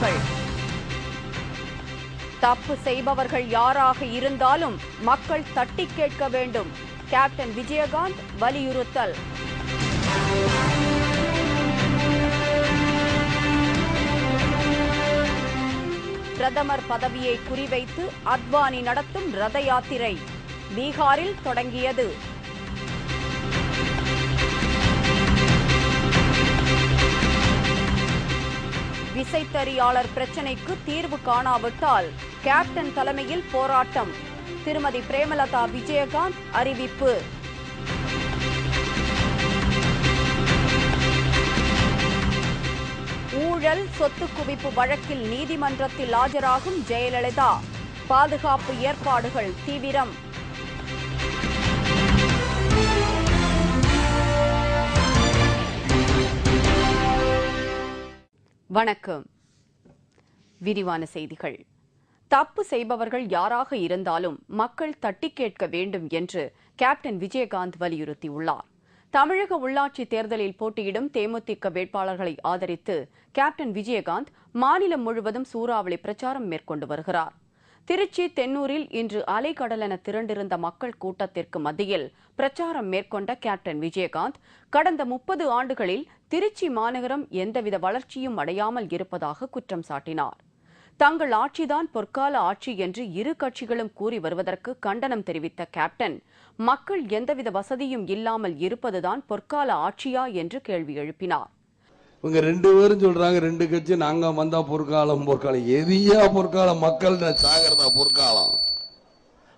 செய்திகள். தப்பு செய்பவர்கள் யாராக இருந்தாலும் மக்கள் தட்டி கேட்க வேண்டும். கேப்டன் விஜயகாந்த் வலியுறுத்தல். பிரதமர் பதவியை குறிவைத்து அத்வானி நடத்தும் ரத யாத்திரை பீகாரில் தொடங்கியது. விசைத்தறியாளர் பிரச்சினைக்கு தீர்வு காணாவிட்டால் கேப்டன் தலைமையில் போராட்டம். திருமதி பிரேமலதா விஜயகாந்த் அறிவிப்பு. ஊழல் சொத்து குவிப்பு வழக்கில் நீதிமன்றத்தில் ஆஜராகும் ஜெயலலிதா. பாதுகாப்பு ஏற்பாடுகள் தீவிரம். வணக்கம். விரிவான செய்திகள். தப்பு செய்பவர்கள் யாராக இருந்தாலும் மக்கள் தட்டி கேட்க வேண்டும் என்று கேப்டன் விஜயகாந்த் வலியுறுத்தியுள்ளார். தமிழக உள்ளாட்சி தேர்தலில் போட்டியிடும் தேமுதிக வேட்பாளர்களை ஆதரித்து கேப்டன் விஜயகாந்த் மாநிலம் முழுவதும் சூறாவளி பிரச்சாரம் மேற்கொண்டு வருகிறார். திருச்சி, தென்னூரில் இன்று அலைக்கடலென திரண்டிருந்த மக்கள் கூட்டத்திற்கு மத்தியில் பிரச்சாரம் மேற்கொண்ட கேப்டன் விஜயகாந்த் கடந்த 30 ஆண்டுகளில் திருச்சி மாநகரம் எந்தவித வளர்ச்சியும் அடையாமல் இருப்பதாக குற்றம் சாட்டினார். தங்கள் ஆட்சிதான் பொற்கால ஆட்சி என்று இரு கட்சிகளும் கூறி வருவதற்கு கண்டனம் தெரிவித்த கேப்டன், மக்கள் எந்தவித வசதியும் இல்லாமல் இருப்பதுதான் பொற்கால ஆட்சியா என்று கேள்வி எழுப்பினார். இவங்க 2 பேரும் சொல்றாங்க, 2 கட்சி நாங்க வந்தா பொற்காலம். எதியா பொற்காலம்? மக்கள் சாகிறதா பொற்காலம்?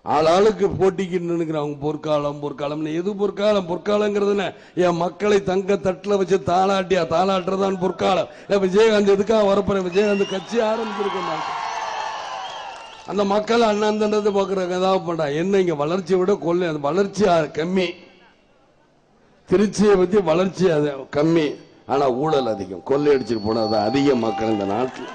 ஆளாளுக்கு போட்டிக்கு நினைக்கிறாங்க. பொற்காலம் எது பொற்காலம்? பொற்காலங்கிறது என் மக்களை தங்க தட்டுல வச்சு தாளாட்டுறதான் பொற்காலம். விஜயகாந்த் எதுக்காக வரப்போற? விஜயகாந்த் கட்சி ஆரம்பிச்சிருக்க அந்த மக்கள் அண்ணாந்தது பாக்குறாங்க. ஏதாவது பண்றா என்ன? இங்க வளர்ச்சியை விட வளர்ச்சி கம்மி. திருச்சியை பத்தி வளர்ச்சி கம்மி, ஆனா ஊழல் அதிகம். கொள்ளையடிச்சிட்டு போனது அதிக மக்கள் இந்த நாட்டில்.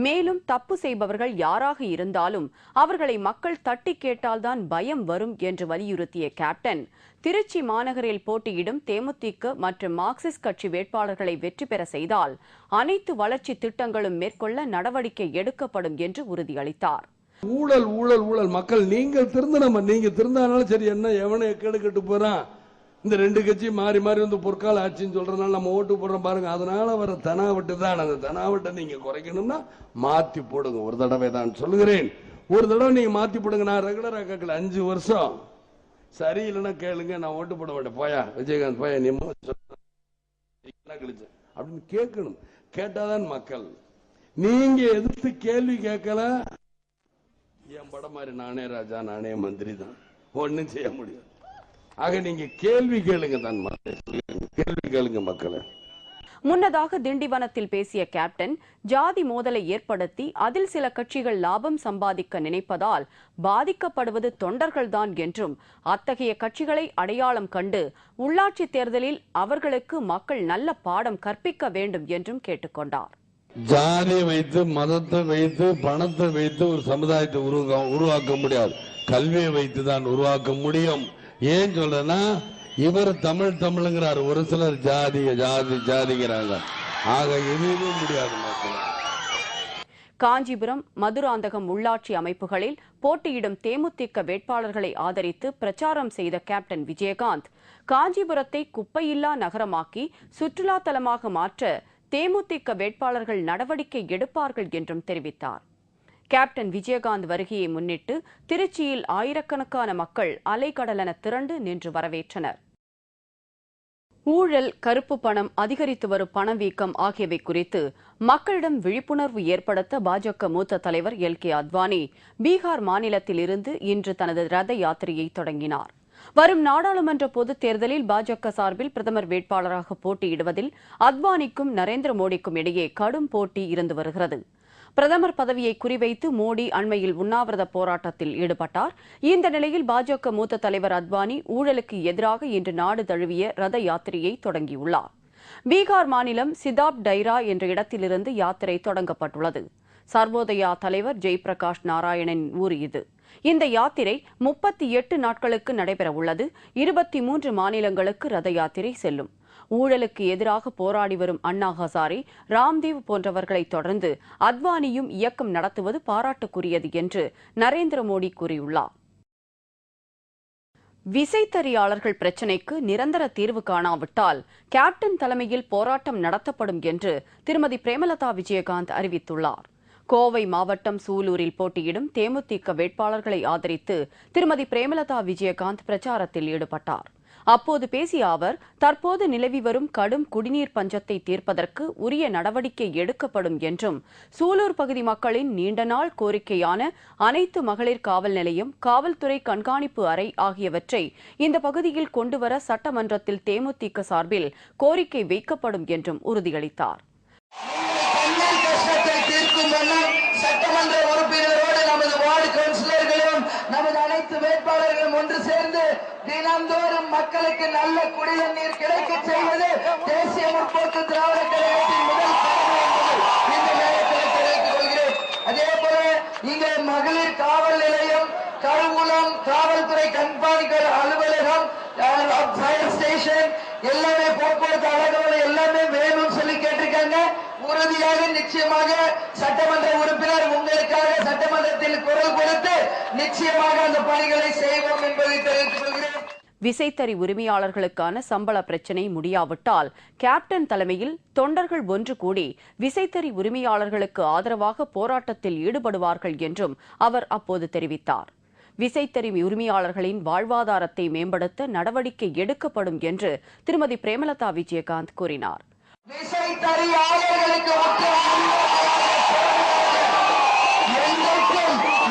மேலும் தப்பு செய்பவர்கள் யாராக இருந்தாலும் அவர்களை மக்கள் தட்டி கேட்டால்தான் பயம் வரும் என்று வலியுறுத்திய கேப்டன், திருச்சி மாநகரில் போட்டியிடும் தேமுதிக மற்றும் மார்க்சிஸ்ட் கட்சி வேட்பாளர்களை வெற்றி பெற செய்தால் அனைத்து வளர்ச்சி திட்டங்களும் மேற்கொள்ள நடவடிக்கை எடுக்கப்படும் என்று உறுதியளித்தார். ஊழல் ஊழல் ஊழல் மக்கள் நீங்கள் திருந்தாலும் சரி, என்ன எவனை கெடுக்கட்டு போறான்? இந்த 2 கட்சி மாறி மாறி வந்து பொற்கால ஆட்சின்னு சொல்றதுனால நம்ம ஓட்டு போடுறோம் பாருங்க. அதனால வர தனாவட்டு தான். அந்த தனாவட்டை நீங்க குறைக்கணும்னா மாத்தி போடுங்க. ஒரு தடவை தான் சொல்லுகிறேன், ஒரு தடவை நீங்க மாத்தி போடுங்க. நான் ரெகுலரா கேட்கல, 5 வருஷம் சரியில்லைன்னா கேளுங்க, நான் ஓட்டு போட மாட்டேன். போயா விஜயகாந்த் போயா நீ கழிச்சு அப்படின்னு கேட்கணும். கேட்டாதான் மக்கள். நீங்க எதிர்த்து கேள்வி கேட்கல, என் படம் மாதிரி நானே ராஜா நானே மந்திரி தான், ஒன்னும் செய்ய முடியாது. ஆக நீங்க கேள்வி கேளுங்க தான், கேள்வி கேளுங்க மக்களை. முன்னதாக திண்டிவனத்தில் பேசிய கேப்டன், ஜாதி மோதலை ஏற்படுத்தி அதில் சில கட்சிகள் லாபம் சம்பாதிக்க நினைப்பதால் பாதிக்கப்படுவது தொண்டர்கள்தான் என்றும், அத்தகைய கட்சிகளை அடையாளம் கண்டு உள்ளாட்சி தேர்தலில் அவர்களுக்கு மக்கள் நல்ல பாடம் கற்பிக்க வேண்டும் என்றும் கேட்டுக்கொண்டார். ஜாதியை வைத்து, மதத்தை வைத்து, பணத்தை வைத்து ஒரு சமுதாயத்தை உருவாக்க முடியாது. கல்வியை வைத்துதான் உருவாக்க முடியும். ஏன் சொல்றேன்னா, இவர் தமிழ்ங்கிறார், ஒரு சிலர் ஜாதிங்கிறாங்க. ஆக எதுவும் முடியாது. காஞ்சிபுரம், மதுராந்தகம் உள்ளாட்சி அமைப்புகளில் போட்டியிடும் தேமுதிக வேட்பாளர்களை ஆதரித்து பிரச்சாரம் செய்த கேப்டன் விஜயகாந்த், காஞ்சிபுரத்தை குப்பையில்லா நகரமாக்கி சுற்றுலா தலமாக மாற்ற தேமுதிக வேட்பாளர்கள் நடவடிக்கை எடுப்பார்கள் என்றும் தெரிவித்தார். கேப்டன் விஜயகாந்த் வருகையை முன்னிட்டு திருச்சியில் ஆயிரக்கணக்கான மக்கள் அலைக்கடலென திரண்டு நின்று வரவேற்றனர். ஊழல், கருப்பு பணம், அதிகரித்து வரும் பணவீக்கம் ஆகியவை குறித்து மக்களிடம் விழிப்புணர்வு ஏற்படுத்த பாஜக மூத்த தலைவர் எல்.கே. அத்வானி பீகார் மாநிலத்தில் இருந்து இன்று தனது ரத யாத்திரையை தொடங்கினார். வரும் நாடாளுமன்ற பொதுத் தேர்தலில் பாஜக சார்பில் பிரதமர் வேட்பாளராக போட்டியிடுவதில் அத்வானிக்கும் நரேந்திர மோடிக்கும் இடையே கடும் போட்டி இருந்து வருகிறது. பிரதமர் பதவியை குறிவைத்து மோடி அண்மையில் உண்ணாவிரத போராட்டத்தில் ஈடுபட்டார். இந்த நிலையில் பாஜக மூத்த தலைவர் அத்வானி ஊழலுக்கு எதிராக இன்று நாடு தழுவிய ரத யாத்திரையை தொடங்கியுள்ளார். பீகார் மாநிலம் சிதாப் டைரா என்ற இடத்திலிருந்து யாத்திரை தொடங்கப்பட்டுள்ளது. சர்வோதயா தலைவர் ஜெய்பிரகாஷ் நாராயணன் ஊர் இது. இந்த யாத்திரை 38 நாட்களுக்கு நடைபெற உள்ளது. 23 மாநிலங்களுக்கு ரத யாத்திரை செல்லும். ஊழலுக்கு எதிராக போராடி வரும் அண்ணா ஹசாரே, ராம்தேவ் போன்றவர்களை தொடர்ந்து அத்வானியும் இயக்கம் நடத்துவது பாராட்டுக்குரியது என்று நரேந்திர மோடி கூறியுள்ளார். விசைத்தறியாளர்கள் பிரச்சினைக்கு நிரந்தர தீர்வு காணாவிட்டால் கேப்டன் தலைமையில் போராட்டம் நடத்தப்படும் என்று திருமதி பிரேமலதா விஜயகாந்த் அறிவித்துள்ளார். கோவை மாவட்டம் சூலூரில் போட்டியிடும் தேமுதிக வேட்பாளர்களை ஆதரித்து திருமதி பிரேமலதா விஜயகாந்த் பிரச்சாரத்தில் ஈடுபட்டார். அப்போது பேசிய அவர், தற்போது நிலவி வரும் கடும் குடிநீர் பஞ்சத்தை தீர்ப்பதற்கு உரிய நடவடிக்கை எடுக்கப்படும் என்றும், சூலூர் பகுதி மக்களின் நீண்ட நாள் கோரிக்கையான அனைத்து மகளிர் காவல் நிலையம், காவல்துறை கண்காணிப்பு அறை ஆகியவற்றை இந்த பகுதியில் கொண்டுவர சட்டமன்றத்தில் தேமுதிக சார்பில் கோரிக்கை வைக்கப்படும் என்றும் உறுதியளித்தார். சட்டமன்ற உறுப்பினரோடு நமது வார்டு கவுன்சிலர்களும் நமது அனைத்து வேட்பாளர்களும் ஒன்று சேர்ந்து தினந்தோறும் மக்களுக்கு நல்ல குடிநீர் கிடைக்க செய்வது தேசிய முற்போக்கு திராவிட கழகத்தின் முதல் கடமை என்பது இந்த நேரத்தில் தெரிவித்துக் கொள்கிறேன். அதே போல இங்கே மகளிர் காவல் நிலையம், கருவூலம், காவல்துறை கண்காணிப்பு அலுவலகம், ஃபயர் ஸ்டேஷன் எல்லாமே, போக்குவரத்து அலுவலகம் எல்லாமே வேணும்னு சொல்லி கேட்டிருக்காங்க. உறுதியாக நிச்சயமாக சட்டமன்ற உறுப்பினர் உங்களுக்காக சட்டமன்றத்தில் குரல் கொடுத்து நிச்சயமாக அந்த பணிகளை செய்வோம் என்பதை தெரிவித்துக் கொள்கிறேன். விசைத்தறி உரிமையாளர்களுக்கான சம்பள பிரச்சினை முடியாவிட்டால் கேப்டன் தலைமையில் தொண்டர்கள் ஒன்று கூடி விசைத்தறி உரிமையாளர்களுக்கு ஆதரவாக போராட்டத்தில் ஈடுபடுவார்கள் என்றும் அவர் அப்போது தெரிவித்தார். விசைத்தறி உரிமையாளர்களின் வாழ்வாதாரத்தை மேம்படுத்த நடவடிக்கை எடுக்கப்படும் என்று திருமதி பிரேமலதா விஜயகாந்த் கூறினார். விசைத்தறியாளர்களுக்கு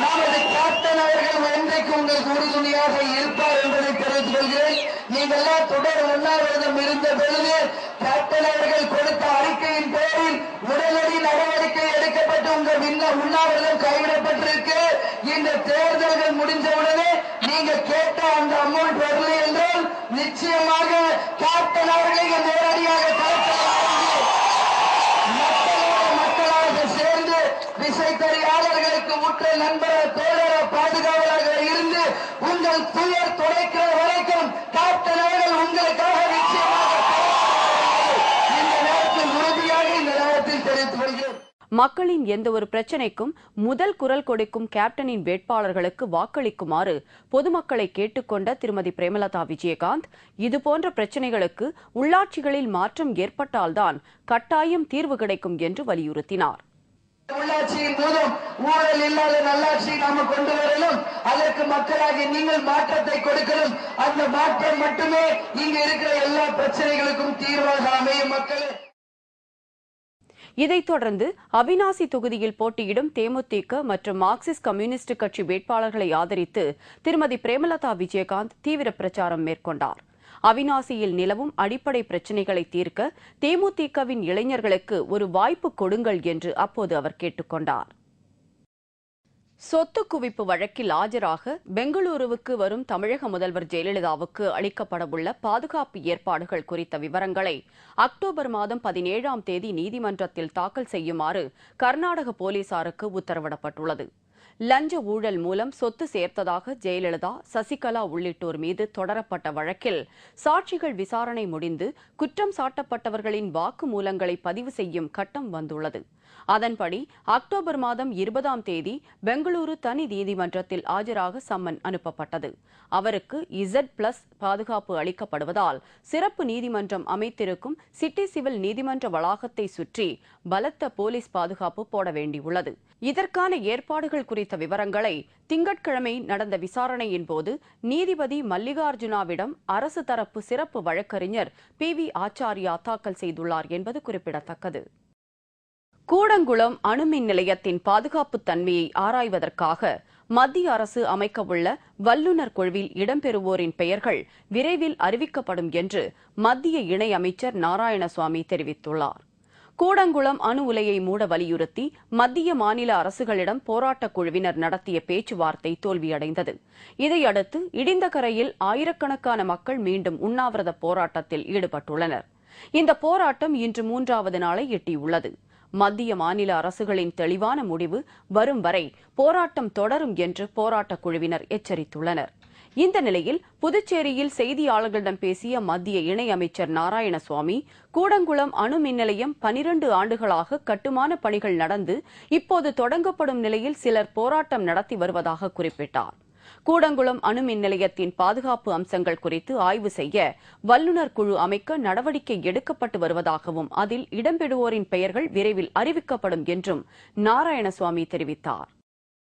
நமது கேப்டன் அவர்கள் என்றைக்கும் உங்களுக்கு உறுதுணையாக இருப்பார் என்பதை தெரிவித்துக் கொள்கிறேன். நீங்கள்லாம் தொடர் உண்ணாவிரதம் இருந்த பொழுது கேப்டன் அவர்கள் கொடுத்த அறிக்கையின் பேரில் உடனடி நடவடிக்கை எடுக்கப்பட்டு உங்கள் உண்ணாவிரதம் கைவிடப்பட்டிருக்கு. இந்த தேர்தல்கள் முடிஞ்சவுடனே நீங்க கேட்ட அந்த அமௌண்ட் வரல என்றால் நிச்சயமாக கேப்டன் அவர்களை நேரடியாக மக்களாக சேர்ந்து விசைத்தறியாளர்களுக்கு உற்ற நண்பர தோழர பாதுகாவலாக இருந்து உங்கள் துயர் துடைக்கிற வரைக்கும் கேப்டன் அவர்கள் உங்களுக்காக நிச்சயமாக இந்த நேரத்தில் உறுதியாக இந்த நேரத்தில் தெரிவித்துக் கொள்கிறேன். மக்களின் எந்தவொரு பிரச்சினைக்கும் முதல் குரல் கொடுக்கும் கேப்டனின் வேட்பாளர்களுக்கு வாக்களிக்குமாறு பொதுமக்களை கேட்டுக்கொண்ட திருமதி பிரேமலதா விஜயகாந்த், இதுபோன்ற பிரச்சினைகளுக்கு உள்ளாட்சிகளில் மாற்றம் ஏற்பட்டால்தான் கட்டாயம் தீர்வு கிடைக்கும் என்று வலியுறுத்தினார். உள்ளாட்சியின் மூலம் ஊழல் இல்லாத நல்லாட்சியை நாம கொண்டு வரணும். அதற்கு மக்களாகி நீங்கள் மாற்றத்தை கொடுக்கணும். அந்த மாற்றம் மட்டுமே இங்க இருக்கிற எல்லா பிரச்சனைகளுக்கும் தீர்வாக அமையும். மக்களே, இதைத் தொடர்ந்து அவிநாசி தொகுதியில் போட்டியிடும் தேமுதிக மற்றும் மார்க்சிஸ்ட் கம்யூனிஸ்ட் கட்சி வேட்பாளர்களை ஆதரித்து திருமதி பிரேமலதா விஜயகாந்த் தீவிர பிரச்சாரம் மேற்கொண்டார். அவிநாசியில் நிலவும் அடிப்படை பிரச்சினைகளை தீர்க்க தேமுதிகவின் இளைஞர்களுக்கு ஒரு வாய்ப்பு கொடுங்கள் என்று அப்போது அவர் கேட்டுக் கொண்டார். சொத்து குவிப்பு வழக்கில் ஆஜராக பெங்களூருவுக்கு வரும் தமிழக முதல்வர் ஜெயலலிதாவுக்கு அளிக்கப்படவுள்ள பாதுகாப்பு ஏற்பாடுகள் குறித்த விவரங்களை அக்டோபர் மாதம் 17ஆம் தேதி நீதிமன்றத்தில் தாக்கல் செய்யுமாறு கர்நாடக போலீசாருக்கு உத்தரவிடப்பட்டுள்ளது. லஞ்ச ஊழல் மூலம் சொத்து சேர்த்ததாக ஜெயலலிதா, சசிகலா உள்ளிட்டோர் மீது தொடரப்பட்ட வழக்கில் சாட்சிகள் விசாரணை முடிந்து குற்றம் சாட்டப்பட்டவர்களின் வாக்குமூலங்களை பதிவு செய்யும் கட்டம் வந்துள்ளது. அதன்படி அக்டோபர் மாதம் 20ஆம் தேதி பெங்களூரு தனி நீதிமன்றத்தில் ஆஜராக சம்மன் அனுப்பப்பட்டது. அவருக்கு Z+ பாதுகாப்பு அளிக்கப்படுவதால் சிறப்பு நீதிமன்றம் அமைத்திருக்கும் சிட்டி சிவில் நீதிமன்ற வளாகத்தை சுற்றி பலத்த போலீஸ் பாதுகாப்பு போட வேண்டியுள்ளது. இதற்கான ஏற்பாடுகள் குறித்த விவரங்களை திங்கட்கிழமை நடந்த விசாரணையின் போது நீதிபதி மல்லிகார்ஜுனாவிடம் அரசு தரப்பு சிறப்பு வழக்கறிஞர் PV ஆச்சாரியா தாக்கல் செய்துள்ளார் என்பது குறிப்பிடத்தக்கது. கூடங்குளம் அணுமின் நிலையத்தின் பாதுகாப்பு தன்மையை ஆராய்வதற்காக மத்திய அரசு அமைக்கவுள்ள வல்லுநர் குழுவில் இடம்பெறுவோரின் பெயர்கள் விரைவில் அறிவிக்கப்படும் என்று மத்திய இணை அமைச்சர் நாராயணசுவாமி தெரிவித்துள்ளார். கூடங்குளம் அணு உலையை மூட வலியுறுத்தி மத்திய மாநில அரசுகளிடம் போராட்டக் குழுவினர் நடத்திய பேச்சுவார்த்தை தோல்வியடைந்தது. இதையடுத்து இடிந்தகரையில் ஆயிரக்கணக்கான மக்கள் மீண்டும் உண்ணாவிரத போராட்டத்தில் ஈடுபட்டுள்ளனர். இந்த போராட்டம் இன்று 3வது நாளை எட்டியுள்ளது. மத்திய மாநில அரசுகளின் தெளிவான முடிவு வரும் வரை போராட்டம் தொடரும் என்று போராட்டக் குழுவினர் எச்சரித்துள்ளனர். இந்த நிலையில் புதுச்சேரியில் செய்தியாளர்களிடம் பேசிய மத்திய இணையமைச்சர் நாராயணசுவாமி, கூடங்குளம் அணு மின் நிலையம் 12 ஆண்டுகளாக கட்டுமான பணிகள் நடந்து இப்போது தொடங்கப்படும் நிலையில் சிலர் போராட்டம் நடத்தி வருவதாக குறிப்பிட்டார். கூடங்குளம் அணு மின் நிலையத்தின் பாதுகாப்பு அம்சங்கள் குறித்து ஆய்வு செய்ய வல்லுநர் குழு அமைக்க நடவடிக்கை எடுக்கப்பட்டு வருவதாகவும் அதில் இடம்பெறுவோரின் பெயர்கள் விரைவில் அறிவிக்கப்படும் என்றும் நாராயணசுவாமி தெரிவித்தார்.